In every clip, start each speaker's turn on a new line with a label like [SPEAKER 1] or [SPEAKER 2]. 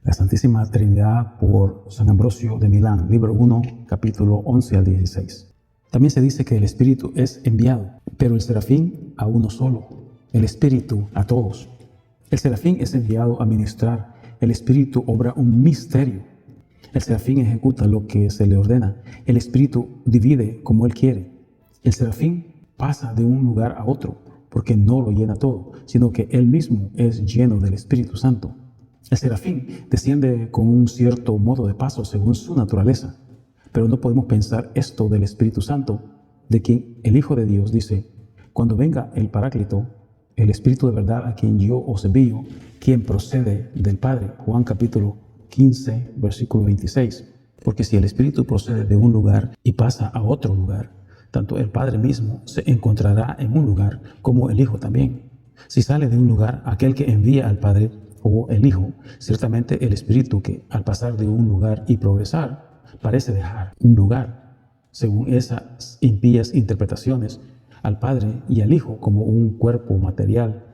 [SPEAKER 1] La Santísima Trinidad por San Ambrosio de Milán, libro 1, capítulo 11 al 16. También se dice que el Espíritu es enviado, pero el serafín a uno solo, el Espíritu a todos. El serafín es enviado a ministrar, el Espíritu obra un misterio. El serafín ejecuta lo que se le ordena, el Espíritu divide como él quiere. El serafín pasa de un lugar a otro, porque no lo llena todo, sino que él mismo es lleno del Espíritu Santo. El serafín desciende con un cierto modo de paso según su naturaleza, pero no podemos pensar esto del Espíritu Santo, de quien el Hijo de Dios dice: cuando venga el Paráclito, el Espíritu de verdad a quien yo os envío, quien procede del Padre. Juan capítulo 15, versículo 26. Porque si el Espíritu procede de un lugar y pasa a otro lugar, tanto el Padre mismo se encontrará en un lugar como el Hijo también. Si sale de un lugar aquel que envía al Padre o el Hijo, ciertamente el Espíritu que al pasar de un lugar y progresar, parece dejar un lugar, según esas impías interpretaciones, al Padre y al Hijo como un cuerpo material.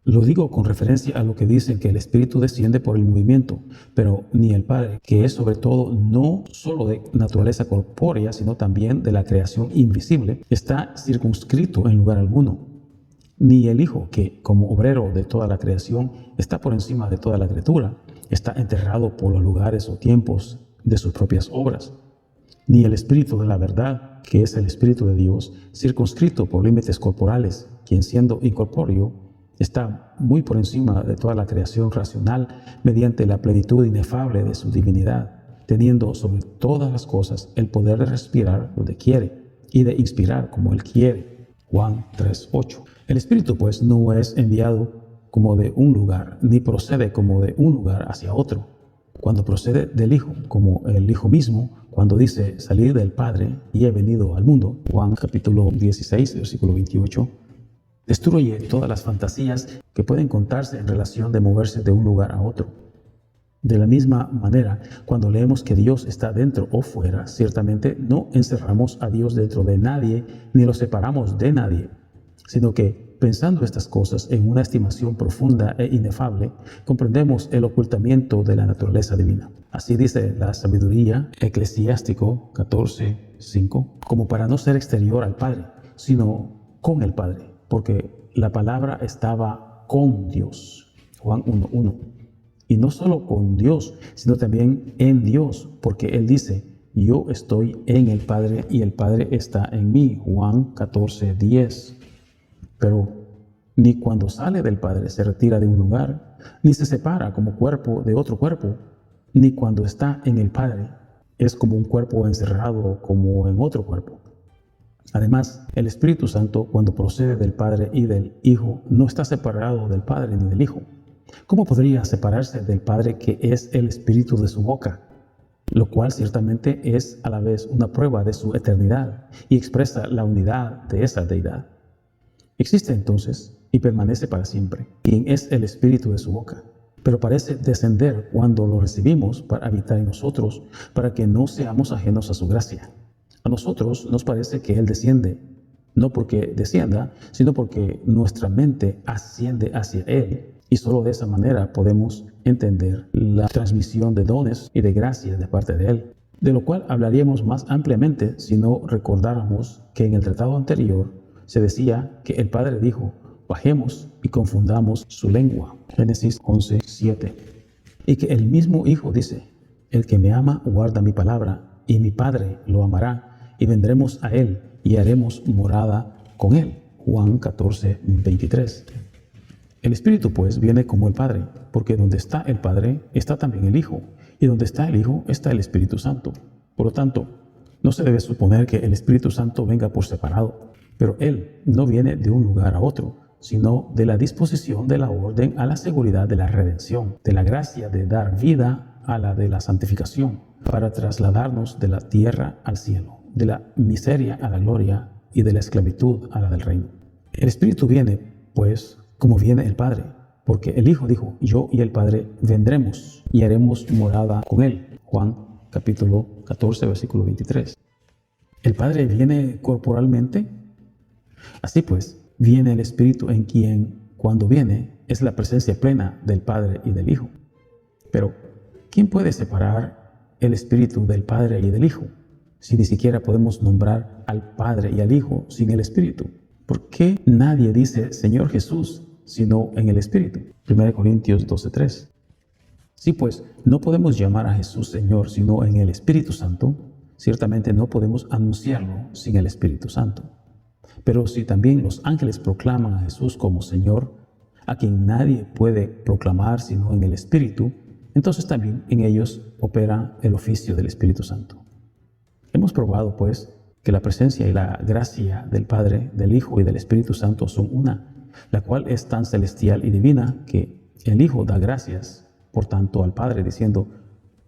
[SPEAKER 1] Lo digo con referencia a lo que dicen que el Espíritu desciende por el movimiento, pero ni el Padre, que es sobre todo no solo de naturaleza corpórea, sino también de la creación invisible, está circunscrito en lugar alguno. Ni el Hijo, que como obrero de toda la creación está por encima de toda la criatura, está enterrado por los lugares o tiempos de sus propias obras. Ni el Espíritu de la verdad, que es el Espíritu de Dios, circunscrito por límites corporales, quien siendo incorpóreo, está muy por encima de toda la creación racional mediante la plenitud inefable de su divinidad, teniendo sobre todas las cosas el poder de respirar donde quiere y de inspirar como él quiere. Juan 3:8. El Espíritu pues no es enviado como de un lugar, ni procede como de un lugar hacia otro. Cuando procede del Hijo, como el Hijo mismo, cuando dice salir del Padre y he venido al mundo, Juan capítulo 16, versículo 28, destruye todas las fantasías que pueden contarse en relación de moverse de un lugar a otro. De la misma manera, cuando leemos que Dios está dentro o fuera, ciertamente no encerramos a Dios dentro de nadie, ni lo separamos de nadie, sino que, pensando estas cosas en una estimación profunda e inefable, comprendemos el ocultamiento de la naturaleza divina. Así dice la sabiduría Eclesiástico 14:5, como para no ser exterior al Padre, sino con el Padre, porque la palabra estaba con Dios. Juan 1:1. Y no solo con Dios, sino también en Dios, porque Él dice: yo estoy en el Padre y el Padre está en mí. Juan 14:10. Pero ni cuando sale del Padre se retira de un lugar, ni se separa como cuerpo de otro cuerpo, ni cuando está en el Padre es como un cuerpo encerrado como en otro cuerpo. Además, el Espíritu Santo, cuando procede del Padre y del Hijo, no está separado del Padre ni del Hijo. ¿Cómo podría separarse del Padre, que es el Espíritu de su boca? Lo cual ciertamente es a la vez una prueba de su eternidad y expresa la unidad de esa deidad. Existe entonces y permanece para siempre, quien es el Espíritu de su boca, pero parece descender cuando lo recibimos para habitar en nosotros, para que no seamos ajenos a su gracia. A nosotros nos parece que Él desciende, no porque descienda, sino porque nuestra mente asciende hacia Él, y solo de esa manera podemos entender la transmisión de dones y de gracias de parte de Él, de lo cual hablaríamos más ampliamente si no recordáramos que en el tratado anterior se decía que el Padre dijo: bajemos y confundamos su lengua. Génesis 11:7. Y que el mismo Hijo dice: el que me ama guarda mi palabra, y mi Padre lo amará, y vendremos a él y haremos morada con él. Juan 14:23. El Espíritu pues viene como el Padre, porque donde está el Padre está también el Hijo, y donde está el Hijo está el Espíritu Santo. Por lo tanto, no se debe suponer que el Espíritu Santo venga por separado, pero Él no viene de un lugar a otro, sino de la disposición de la orden a la seguridad de la redención, de la gracia de dar vida a la de la santificación, para trasladarnos de la tierra al cielo, de la miseria a la gloria y de la esclavitud a la del reino. El Espíritu viene, pues, como viene el Padre, porque el Hijo dijo: yo y el Padre vendremos y haremos morada con Él. Juan capítulo 14, versículo 23. ¿El Padre viene corporalmente? Así pues, viene el Espíritu, en quien, cuando viene, es la presencia plena del Padre y del Hijo. Pero ¿quién puede separar el Espíritu del Padre y del Hijo? Si ni siquiera podemos nombrar al Padre y al Hijo sin el Espíritu. ¿Por qué nadie dice Señor Jesús sino en el Espíritu? 1 Corintios 12:3. Si pues no podemos llamar a Jesús Señor sino en el Espíritu Santo, ciertamente no podemos anunciarlo sin el Espíritu Santo. Pero si también los ángeles proclaman a Jesús como Señor, a quien nadie puede proclamar sino en el Espíritu, entonces también en ellos opera el oficio del Espíritu Santo. Hemos probado, pues, que la presencia y la gracia del Padre, del Hijo y del Espíritu Santo son una, la cual es tan celestial y divina que el Hijo da gracias, por tanto, al Padre, diciendo: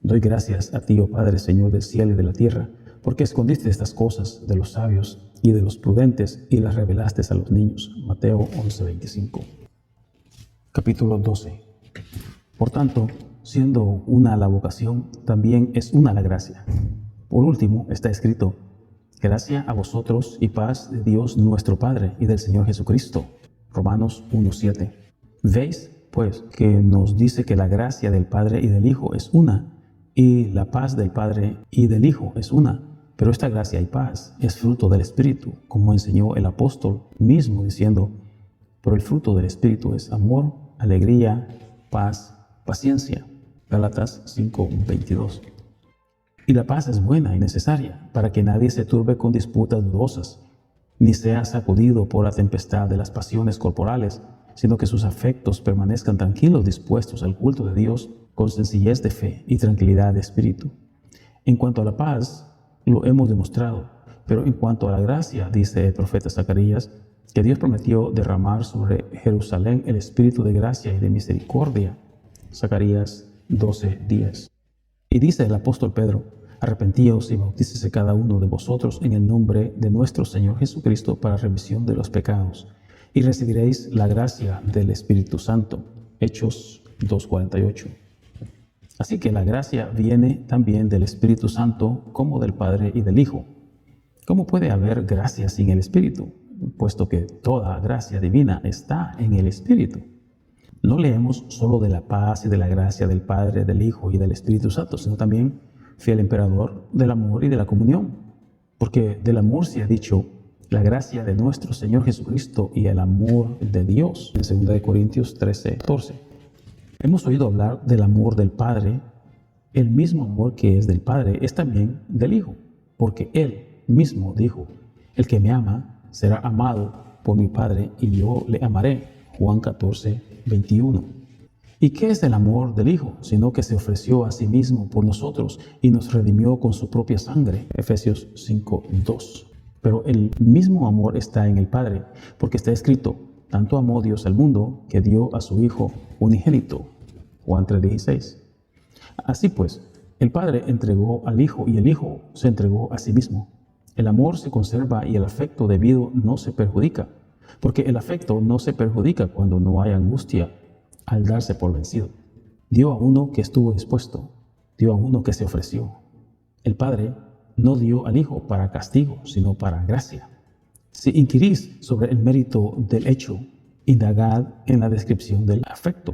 [SPEAKER 1] doy gracias a ti, oh Padre, Señor del cielo y de la tierra, porque escondiste estas cosas de los sabios y de los prudentes y las revelaste a los niños. Mateo 11:25. Capítulo 12. Por tanto, siendo una la vocación, también es una la gracia. Por último, está escrito: gracia a vosotros y paz de Dios nuestro Padre y del Señor Jesucristo. Romanos 1:7. ¿Veis, pues, que nos dice que la gracia del Padre y del Hijo es una, y la paz del Padre y del Hijo es una? Pero esta gracia y paz es fruto del Espíritu, como enseñó el apóstol mismo, diciendo: pero el fruto del Espíritu es amor, alegría, paz, paciencia. Gálatas 5:22. Y la paz es buena y necesaria, para que nadie se turbe con disputas dudosas, ni sea sacudido por la tempestad de las pasiones corporales, sino que sus afectos permanezcan tranquilos, dispuestos al culto de Dios, con sencillez de fe y tranquilidad de espíritu. En cuanto a la paz, lo hemos demostrado, pero en cuanto a la gracia, dice el profeta Zacarías, que Dios prometió derramar sobre Jerusalén el espíritu de gracia y de misericordia. Zacarías 12:10. Y dice el apóstol Pedro: arrepentíos y bautícese cada uno de vosotros en el nombre de nuestro Señor Jesucristo para remisión de los pecados, y recibiréis la gracia del Espíritu Santo. Hechos 2:48. Así que la gracia viene también del Espíritu Santo, como del Padre y del Hijo. ¿Cómo puede haber gracia sin el Espíritu? Puesto que toda gracia divina está en el Espíritu. No leemos solo de la paz y de la gracia del Padre, del Hijo y del Espíritu Santo, sino también, fiel emperador, del amor y de la comunión. Porque del amor se ha dicho: la gracia de nuestro Señor Jesucristo y el amor de Dios, en 2 Corintios 13:14. Hemos oído hablar del amor del Padre. El mismo amor que es del Padre es también del Hijo, porque Él mismo dijo: el que me ama será amado por mi Padre y yo le amaré. Juan 14:21. ¿Y qué es el amor del Hijo? Sino que se ofreció a sí mismo por nosotros y nos redimió con su propia sangre. Efesios 5:2. Pero el mismo amor está en el Padre, porque está escrito: tanto amó Dios al mundo que dio a su Hijo unigénito. Juan 3:16. Así pues, el Padre entregó al Hijo y el Hijo se entregó a sí mismo. El amor se conserva y el afecto debido no se perjudica, porque el afecto no se perjudica cuando no hay angustia al darse por vencido. Dio a uno que estuvo dispuesto, dio a uno que se ofreció. El Padre no dio al Hijo para castigo, sino para gracia. Si inquirís sobre el mérito del hecho, indagad en la descripción del afecto.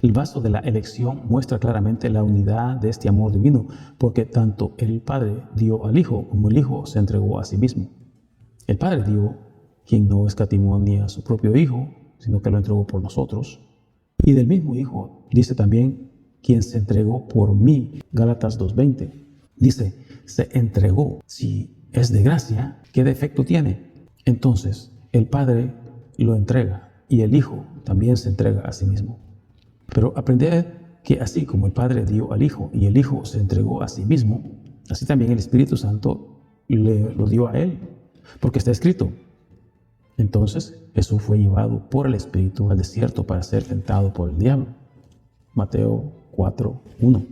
[SPEAKER 1] El vaso de la elección muestra claramente la unidad de este amor divino, porque tanto el Padre dio al Hijo como el Hijo se entregó a sí mismo. El Padre dio, quien no escatimó ni a su propio Hijo, sino que lo entregó por nosotros. Y del mismo Hijo dice también: quien se entregó por mí. Gálatas 2:20. Dice: se entregó. Si es de gracia, ¿qué defecto tiene? Entonces, el Padre lo entrega y el Hijo también se entrega a sí mismo. Pero aprended que así como el Padre dio al Hijo y el Hijo se entregó a sí mismo, así también el Espíritu Santo lo dio a Él, porque está escrito: entonces Jesús fue llevado por el Espíritu al desierto para ser tentado por el diablo. Mateo 4:1.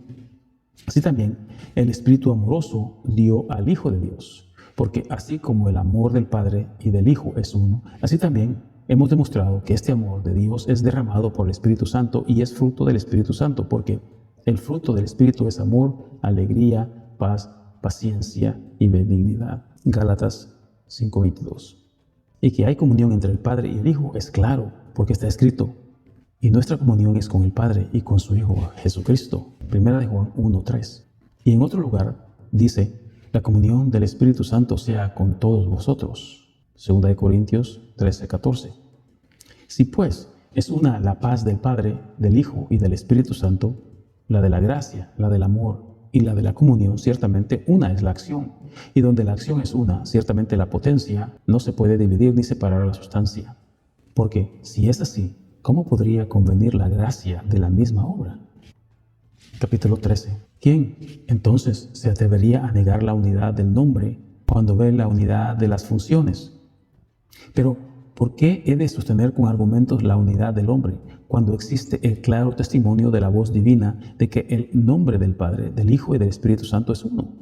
[SPEAKER 1] Así también el Espíritu amoroso dio al Hijo de Dios, porque así como el amor del Padre y del Hijo es uno, así también hemos demostrado que este amor de Dios es derramado por el Espíritu Santo y es fruto del Espíritu Santo, porque el fruto del Espíritu es amor, alegría, paz, paciencia y benignidad. Gálatas 5:22. Y que hay comunión entre el Padre y el Hijo es claro, porque está escrito: y nuestra comunión es con el Padre y con su Hijo Jesucristo. 1 de Juan 1:3. Y en otro lugar dice, la comunión del Espíritu Santo sea con todos vosotros. 2 de Corintios 13:14. Si pues es una la paz del Padre, del Hijo y del Espíritu Santo, la de la gracia, la del amor y la de la comunión, ciertamente una es la acción. Y donde la acción es una, ciertamente la potencia no se puede dividir ni separar la sustancia. Porque si es así, ¿cómo podría convenir la gracia de la misma obra? Capítulo 13. ¿Quién entonces se atrevería a negar la unidad del nombre cuando ve la unidad de las funciones? Pero, ¿por qué he de sostener con argumentos la unidad del hombre cuando existe el claro testimonio de la voz divina de que el nombre del Padre, del Hijo y del Espíritu Santo es uno?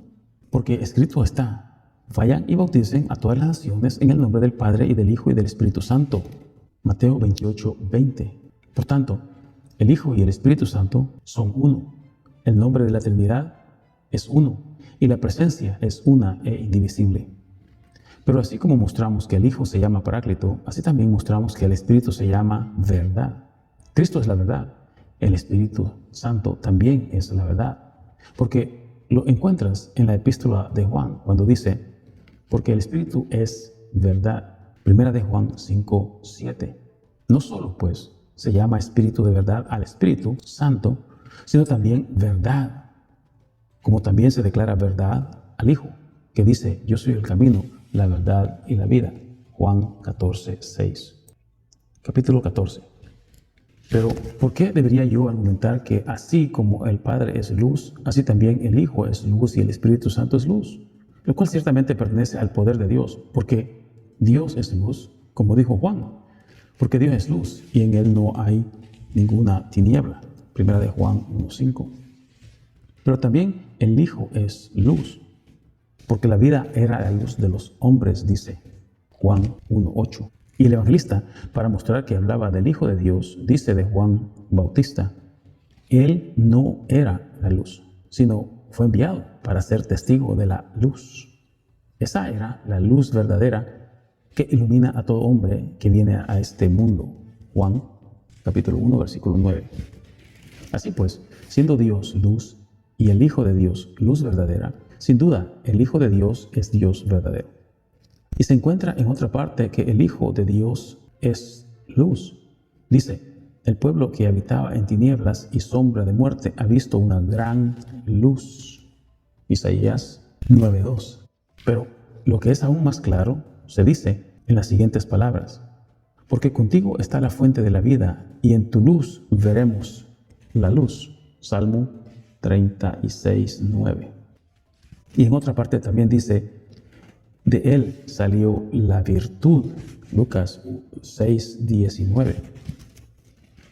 [SPEAKER 1] Porque escrito está, vayan y bauticen a todas las naciones en el nombre del Padre y del Hijo y del Espíritu Santo. Mateo 28:20. Por tanto, el Hijo y el Espíritu Santo son uno. El nombre de la Trinidad es uno y la presencia es una e indivisible. Pero así como mostramos que el Hijo se llama Paráclito, así también mostramos que el Espíritu se llama verdad. Cristo es la verdad. El Espíritu Santo también es la verdad. Porque lo encuentras en la epístola de Juan cuando dice, porque el Espíritu es verdad. 1 de Juan 5:7. No solo pues se llama Espíritu de verdad al Espíritu Santo, sino también verdad, como también se declara verdad al Hijo, que dice, yo soy el camino, la verdad y la vida. Juan 14:6. Capítulo 14. Pero, ¿por qué debería yo argumentar que así como el Padre es luz, así también el Hijo es luz y el Espíritu Santo es luz? Lo cual ciertamente pertenece al poder de Dios, porque Dios es luz, como dijo Juan, porque Dios es luz y en Él no hay ninguna tiniebla. 1 de Juan 1:5. Pero también el Hijo es luz, porque la vida era la luz de los hombres, dice Juan 1:8. Y el evangelista, para mostrar que hablaba del Hijo de Dios, dice de Juan Bautista, Él no era la luz, sino fue enviado para ser testigo de la luz. Esa era la luz verdadera que ilumina a todo hombre que viene a este mundo. Juan capítulo 1, versículo 9. Así pues, siendo Dios luz y el Hijo de Dios luz verdadera, sin duda el Hijo de Dios es Dios verdadero. Y se encuentra en otra parte que el Hijo de Dios es luz. Dice, el pueblo que habitaba en tinieblas y sombra de muerte ha visto una gran luz. Isaías 9:2. Pero lo que es aún más claro, se dice en las siguientes palabras, porque contigo está la fuente de la vida y en tu luz veremos la luz. Salmo 36:9. Y en otra parte también dice, de él salió la virtud. Lucas 6:19.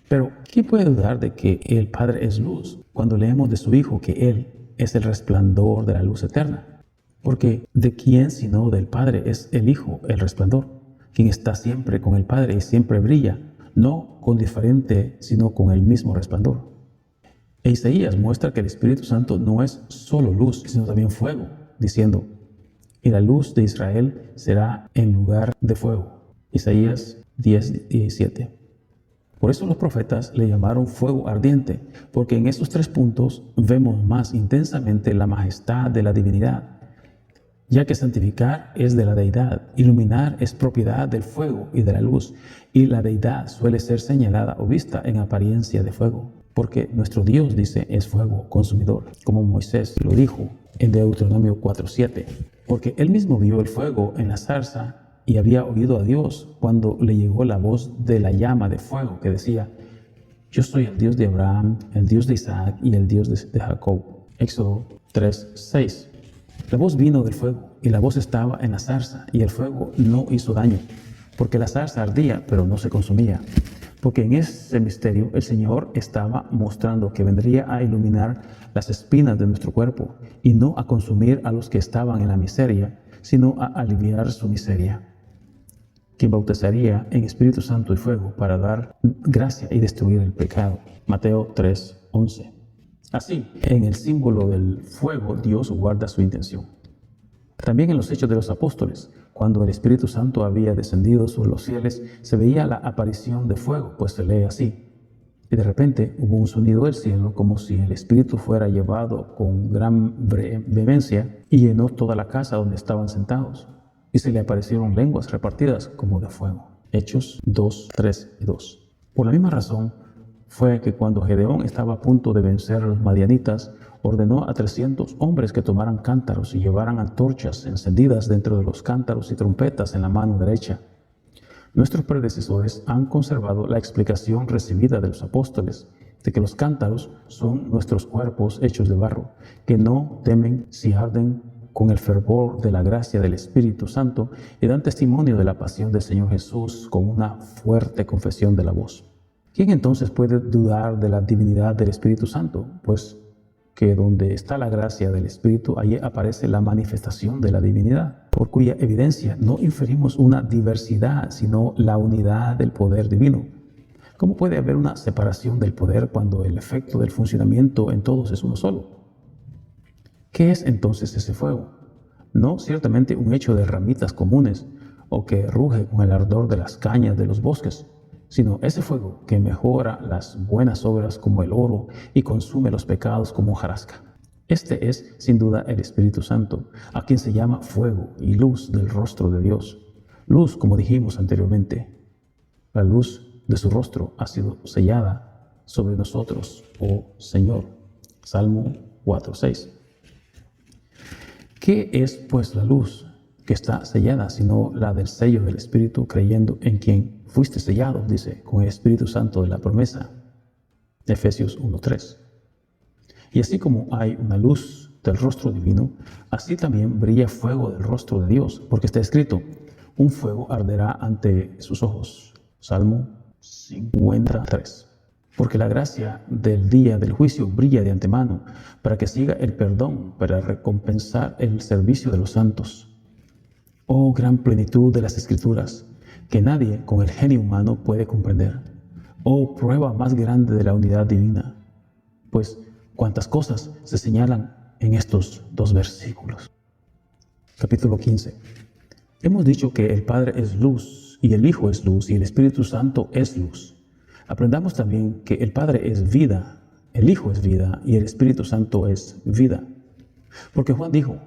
[SPEAKER 1] Pero, ¿quién puede dudar de que el Padre es luz cuando leemos de su Hijo que Él es el resplandor de la luz eterna? Porque ¿de quién sino del Padre es el Hijo el resplandor? Quien está siempre con el Padre y siempre brilla, no con diferente, sino con el mismo resplandor. E Isaías muestra que el Espíritu Santo no es solo luz, sino también fuego, diciendo, y la luz de Israel será en lugar de fuego. Isaías 10:17. Por eso los profetas le llamaron fuego ardiente, porque en esos tres puntos vemos más intensamente la majestad de la divinidad, ya que santificar es de la deidad, iluminar es propiedad del fuego y de la luz, y la deidad suele ser señalada o vista en apariencia de fuego, porque nuestro Dios, dice, es fuego consumidor, como Moisés lo dijo en Deuteronomio 4:7, porque él mismo vio el fuego en la zarza y había oído a Dios cuando le llegó la voz de la llama de fuego que decía, yo soy el Dios de Abraham, el Dios de Isaac y el Dios de Jacob. Éxodo 3:6. La voz vino del fuego y la voz estaba en la zarza y el fuego no hizo daño, porque la zarza ardía pero no se consumía. Porque en ese misterio el Señor estaba mostrando que vendría a iluminar las espinas de nuestro cuerpo y no a consumir a los que estaban en la miseria, sino a aliviar su miseria, quien bautizaría en Espíritu Santo y fuego para dar gracia y destruir el pecado. Mateo 3:11. Así, en el símbolo del fuego, Dios guarda su intención. También en los Hechos de los Apóstoles, cuando el Espíritu Santo había descendido sobre los fieles, se veía la aparición de fuego, pues se lee así. Y de repente hubo un sonido del cielo como si el Espíritu fuera llevado con gran vehemencia y llenó toda la casa donde estaban sentados. Y se le aparecieron lenguas repartidas como de fuego. Hechos 2, 3 y 2. Por la misma razón fue que cuando Gedeón estaba a punto de vencer a los madianitas, ordenó a 300 hombres que tomaran cántaros y llevaran antorchas encendidas dentro de los cántaros y trompetas en la mano derecha. Nuestros predecesores han conservado la explicación recibida de los apóstoles de que los cántaros son nuestros cuerpos hechos de barro, que no temen si arden con el fervor de la gracia del Espíritu Santo y dan testimonio de la pasión del Señor Jesús con una fuerte confesión de la voz. ¿Quién entonces puede dudar de la divinidad del Espíritu Santo? Pues que donde está la gracia del Espíritu, allí aparece la manifestación de la divinidad, por cuya evidencia no inferimos una diversidad, sino la unidad del poder divino. ¿Cómo puede haber una separación del poder cuando el efecto del funcionamiento en todos es uno solo? ¿Qué es entonces ese fuego? No ciertamente un hecho de ramitas comunes o que ruge con el ardor de las cañas de los bosques, sino ese fuego que mejora las buenas obras como el oro y consume los pecados como hojarasca. Este es, sin duda, el Espíritu Santo, a quien se llama fuego y luz del rostro de Dios. Luz, como dijimos anteriormente, la luz de su rostro ha sido sellada sobre nosotros, oh Señor. Salmo 4:6. ¿Qué es, pues, la luz que está sellada, sino la del sello del Espíritu, creyendo en quien fuiste sellado, dice, con el Espíritu Santo de la promesa? Efesios 1:3. Y así como hay una luz del rostro divino, así también brilla fuego del rostro de Dios, porque está escrito, un fuego arderá ante sus ojos. Salmo 53. Porque la gracia del día del juicio brilla de antemano, para que siga el perdón, para recompensar el servicio de los santos. Oh gran plenitud de las Escrituras, que nadie con el genio humano puede comprender. Oh prueba más grande de la unidad divina. Pues cuántas cosas se señalan en estos dos versículos. Capítulo 15. Hemos dicho que el Padre es luz, y el Hijo es luz, y el Espíritu Santo es luz. Aprendamos también que el Padre es vida, el Hijo es vida, y el Espíritu Santo es vida. Porque Juan dijo,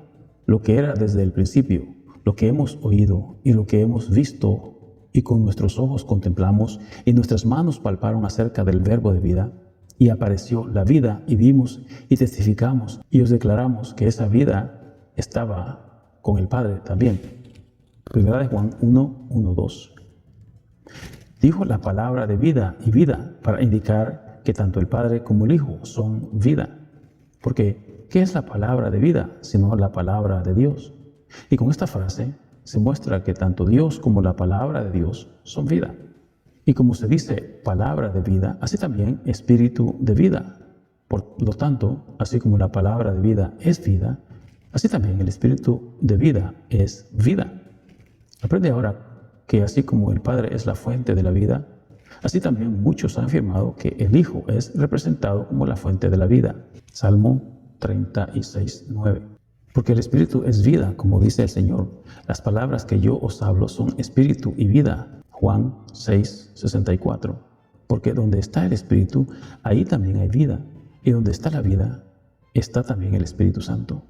[SPEAKER 1] lo que era desde el principio, lo que hemos oído y lo que hemos visto y con nuestros ojos contemplamos y nuestras manos palparon acerca del verbo de vida, y apareció la vida y vimos y testificamos y os declaramos que esa vida estaba con el Padre también. Primera de Juan 1:1-2. Dijo la palabra de vida y vida para indicar que tanto el Padre como el Hijo son vida. Porque, ¿qué es la palabra de vida sino la palabra de Dios? Y con esta frase se muestra que tanto Dios como la palabra de Dios son vida. Y como se dice palabra de vida, así también espíritu de vida. Por lo tanto, así como la palabra de vida es vida, así también el espíritu de vida es vida. Aprende ahora que así como el Padre es la fuente de la vida, así también muchos han afirmado que el Hijo es representado como la fuente de la vida. Salmo 36:9. Porque el Espíritu es vida, como dice el Señor. Las palabras que yo os hablo son espíritu y vida. Juan 6:64. Porque donde está el Espíritu, ahí también hay vida. Y donde está la vida, está también el Espíritu Santo.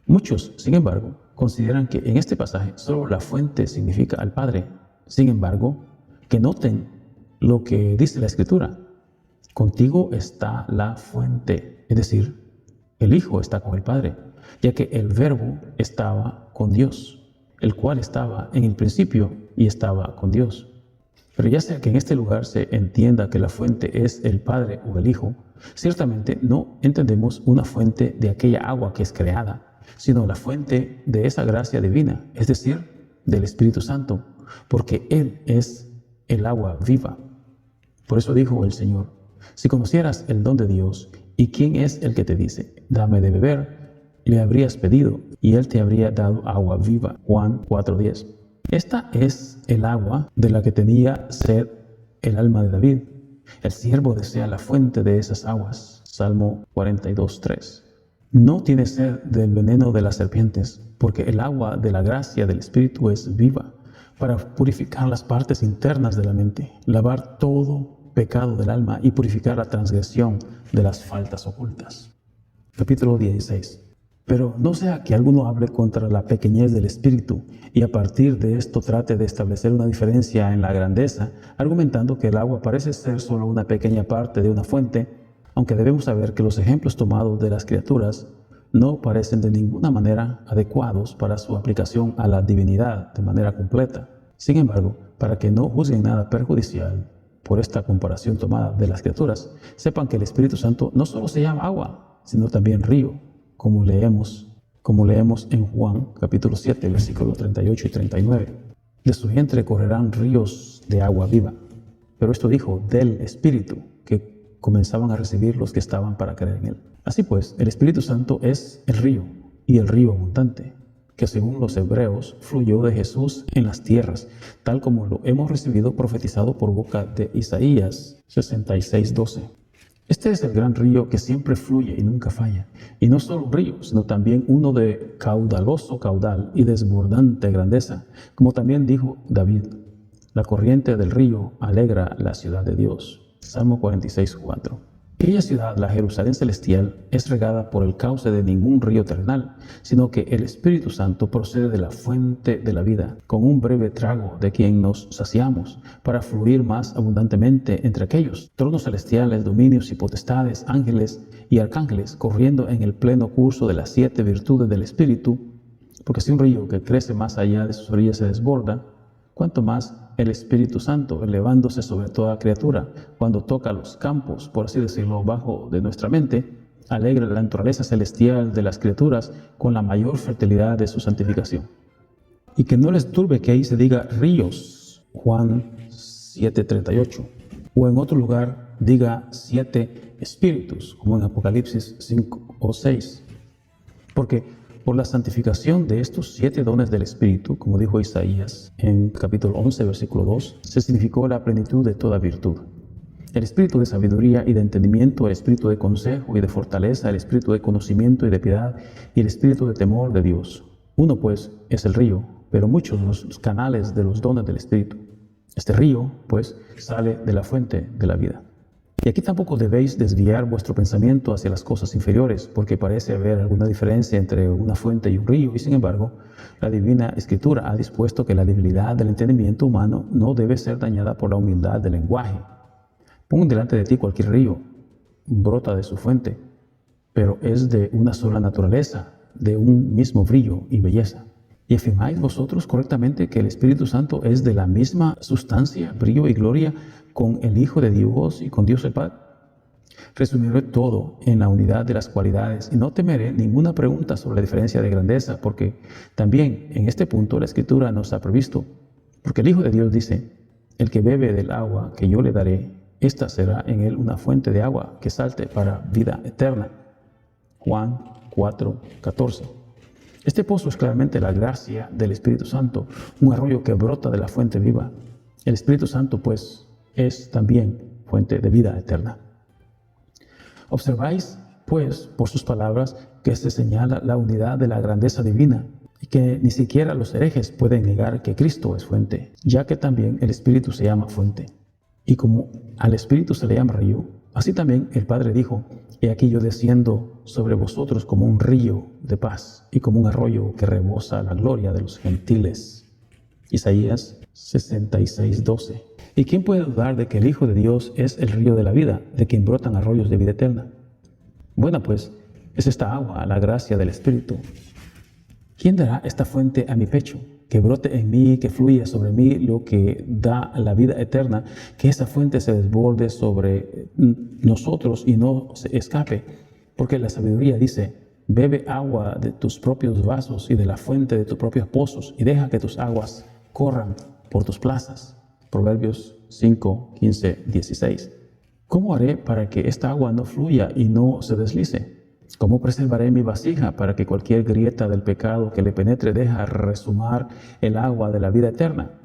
[SPEAKER 1] Muchos, sin embargo, consideran que en este pasaje solo la fuente significa al Padre. Sin embargo, que noten lo que dice la Escritura. Contigo está la fuente, es decir, el Hijo está con el Padre, ya que el Verbo estaba con Dios, el cual estaba en el principio y estaba con Dios. Pero ya sea que en este lugar se entienda que la fuente es el Padre o el Hijo, ciertamente no entendemos una fuente de aquella agua que es creada, sino la fuente de esa gracia divina, es decir, del Espíritu Santo, porque Él es el agua viva. Por eso dijo el Señor, si conocieras el don de Dios y quién es el que te dice, dame de beber, le habrías pedido y Él te habría dado agua viva. Juan 4:10. Esta es el agua de la que tenía sed el alma de David. El siervo desea la fuente de esas aguas. Salmo 42:3. No tiene sed del veneno de las serpientes, porque el agua de la gracia del Espíritu es viva, para purificar las partes internas de la mente, lavar todo pecado del alma y purificar la transgresión de las faltas ocultas. Capítulo 16. Pero no sea que alguno hable contra la pequeñez del Espíritu y a partir de esto trate de establecer una diferencia en la grandeza, argumentando que el agua parece ser solo una pequeña parte de una fuente, aunque debemos saber que los ejemplos tomados de las criaturas no parecen de ninguna manera adecuados para su aplicación a la divinidad de manera completa. Sin embargo, para que no juzguen nada perjudicial por esta comparación tomada de las criaturas, sepan que el Espíritu Santo no solo se llama agua, sino también río, como leemos en Juan capítulo 7, versículos 38 y 39. De su vientre correrán ríos de agua viva. Pero esto dijo del Espíritu que comenzaban a recibir los que estaban para creer en él. Así pues, el Espíritu Santo es el río, y el río abundante, que según los hebreos fluyó de Jesús en las tierras, tal como lo hemos recibido profetizado por boca de Isaías 66:12. Este es el gran río que siempre fluye y nunca falla, y no solo un río, sino también uno de caudaloso caudal y desbordante grandeza, como también dijo David, la corriente del río alegra la ciudad de Dios. Salmo 46:4. Aquella ciudad, la Jerusalén celestial, es regada por el cauce de ningún río terrenal, sino que el Espíritu Santo procede de la fuente de la vida, con un breve trago de quien nos saciamos, para fluir más abundantemente entre aquellos tronos celestiales, dominios y potestades, ángeles y arcángeles, corriendo en el pleno curso de las 7 virtudes del Espíritu, porque si un río que crece más allá de sus orillas se desborda, cuanto más el Espíritu Santo, elevándose sobre toda criatura, cuando toca los campos, por así decirlo, bajo de nuestra mente, alegra la naturaleza celestial de las criaturas con la mayor fertilidad de su santificación. Y que no les turbe que ahí se diga ríos, Juan 7:38, o en otro lugar diga 7 espíritus, como en Apocalipsis 5 o 6, porque por la santificación de estos 7 dones del Espíritu, como dijo Isaías en capítulo 11, versículo 2, se significó la plenitud de toda virtud. El espíritu de sabiduría y de entendimiento, el espíritu de consejo y de fortaleza, el espíritu de conocimiento y de piedad, y el espíritu de temor de Dios. Uno, pues, es el río, pero muchos los canales de los dones del Espíritu. Este río, pues, sale de la fuente de la vida. Y aquí tampoco debéis desviar vuestro pensamiento hacia las cosas inferiores, porque parece haber alguna diferencia entre una fuente y un río, y sin embargo, la Divina Escritura ha dispuesto que la debilidad del entendimiento humano no debe ser dañada por la humildad del lenguaje. Pon delante de ti cualquier río, brota de su fuente, pero es de una sola naturaleza, de un mismo brillo y belleza. ¿Y afirmáis vosotros correctamente que el Espíritu Santo es de la misma sustancia, brillo y gloria con el Hijo de Dios y con Dios el Padre? Resumiré todo en la unidad de las cualidades y no temeré ninguna pregunta sobre la diferencia de grandeza, porque también en este punto la Escritura nos ha previsto. Porque el Hijo de Dios dice, el que bebe del agua que yo le daré, esta será en él una fuente de agua que salte para vida eterna. Juan 4:14. Este pozo es claramente la gracia del Espíritu Santo, un arroyo que brota de la fuente viva. El Espíritu Santo, pues, es también fuente de vida eterna. Observáis, pues, por sus palabras, que se señala la unidad de la grandeza divina y que ni siquiera los herejes pueden negar que Cristo es fuente, ya que también el Espíritu se llama fuente. Y como al Espíritu se le llama río, así también el Padre dijo, he aquí yo desciendo sobre vosotros como un río de paz y como un arroyo que rebosa la gloria de los gentiles. Isaías 66:12. ¿Y quién puede dudar de que el Hijo de Dios es el río de la vida, de quien brotan arroyos de vida eterna? Bueno, pues, es esta agua, la gracia del Espíritu. ¿Quién dará esta fuente a mi pecho? Que brote en mí, que fluya sobre mí lo que da la vida eterna, que esa fuente se desborde sobre nosotros y no se escape. Porque la sabiduría dice, bebe agua de tus propios vasos y de la fuente de tus propios pozos y deja que tus aguas corran por tus plazas. Proverbios 5, 15, 16. ¿Cómo haré para que esta agua no fluya y no se deslice? ¿Cómo preservaré mi vasija para que cualquier grieta del pecado que le penetre deje resumar el agua de la vida eterna?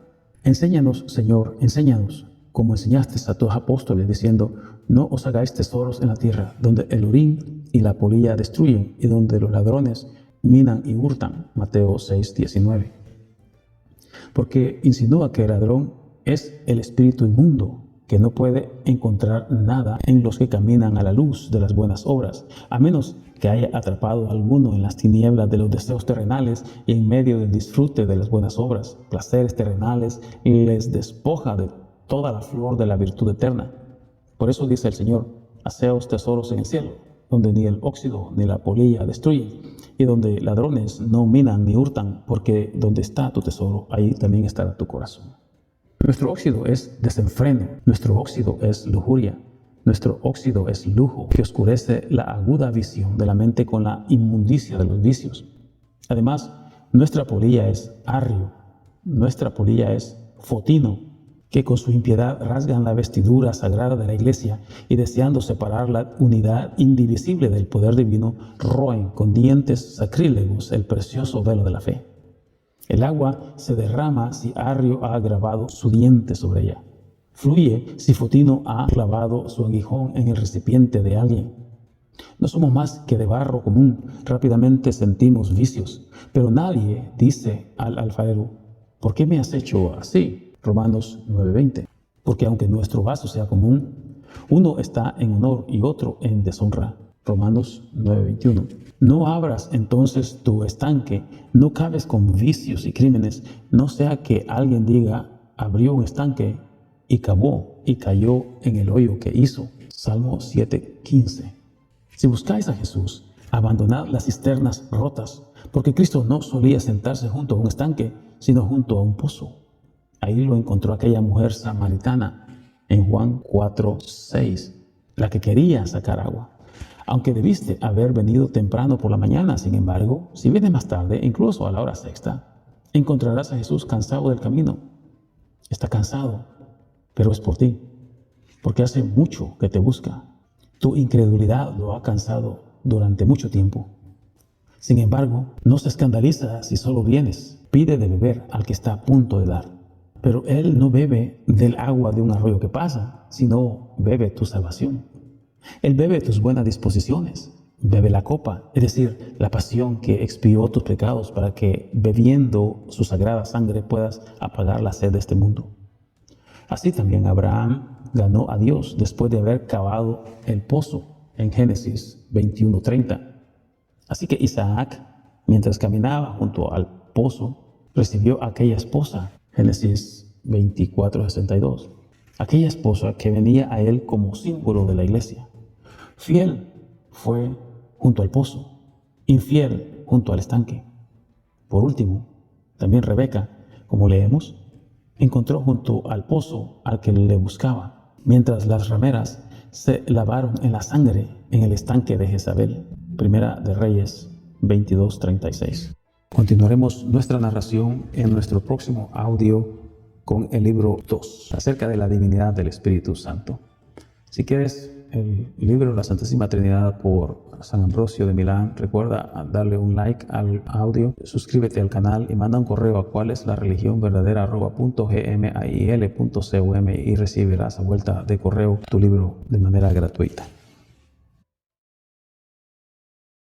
[SPEAKER 1] Enséñanos, Señor, enséñanos, como enseñaste a tus apóstoles, diciendo, no os hagáis tesoros en la tierra, donde el orín y la polilla destruyen, y donde los ladrones minan y hurtan. Mateo 6, 19. Porque insinúa que el ladrón es el espíritu inmundo, que no puede encontrar nada en los que caminan a la luz de las buenas obras, a menos que haya atrapado a alguno en las tinieblas de los deseos terrenales y en medio del disfrute de las buenas obras, placeres terrenales, y les despoja de toda la flor de la virtud eterna. Por eso dice el Señor: haceos tesoros en el cielo, donde ni el óxido ni la polilla destruyen, y donde ladrones no minan ni hurtan, porque donde está tu tesoro, ahí también estará tu corazón. Nuestro óxido es desenfreno, nuestro óxido es lujuria, nuestro óxido es lujo que oscurece la aguda visión de la mente con la inmundicia de los vicios. Además, nuestra polilla es arrio, nuestra polilla es fotino, que con su impiedad rasgan la vestidura sagrada de la iglesia y deseando separar la unidad indivisible del poder divino, roen con dientes sacrílegos el precioso velo de la fe. El agua se derrama si arrio ha grabado su diente sobre ella. Fluye si fotino ha clavado su aguijón en el recipiente de alguien. No somos más que de barro común, rápidamente sentimos vicios, pero nadie dice al alfarero: ¿por qué me has hecho así? Romanos 9:20. Porque aunque nuestro vaso sea común, uno está en honor y otro en deshonra. Romanos 9:21. No abras entonces tu estanque, no cabes con vicios y crímenes, no sea que alguien diga: abrió un estanque y cavó y cayó en el hoyo que hizo. Salmo 7:15. Si buscáis a Jesús, abandonad las cisternas rotas, porque Cristo no solía sentarse junto a un estanque, sino junto a un pozo. Ahí lo encontró aquella mujer samaritana en Juan 4:6, la que quería sacar agua. Aunque debiste haber venido temprano por la mañana, sin embargo, si vienes más tarde, incluso a la hora sexta, encontrarás a Jesús cansado del camino. Está cansado, pero es por ti, porque hace mucho que te busca. Tu incredulidad lo ha cansado durante mucho tiempo. Sin embargo, no se escandaliza si solo vienes. Pide de beber al que está a punto de dar. Pero Él no bebe del agua de un arroyo que pasa, sino bebe tu salvación. Él bebe tus buenas disposiciones, bebe la copa, es decir, la pasión que expió tus pecados para que, bebiendo su sagrada sangre, puedas apagar la sed de este mundo. Así también Abraham ganó a Dios después de haber cavado el pozo en Génesis 21:30. Así que Isaac, mientras caminaba junto al pozo, recibió a aquella esposa, Génesis 24:62. Aquella esposa que venía a él como símbolo de la iglesia. Fiel fue junto al pozo, infiel junto al estanque. Por último, también Rebeca, como leemos, encontró junto al pozo al que le buscaba, mientras las rameras se lavaron en la sangre en el estanque de Jezabel. Primera de Reyes 22:36. Continuaremos nuestra narración en nuestro próximo audio con el libro 2, acerca de la divinidad del Espíritu Santo. Si quieres el libro La Santísima Trinidad por San Ambrosio de Milán, recuerda darle un like al audio, suscríbete al canal y manda un correo a cualeslareligionverdadera@gmail.com y recibirás a vuelta de correo tu libro de manera gratuita.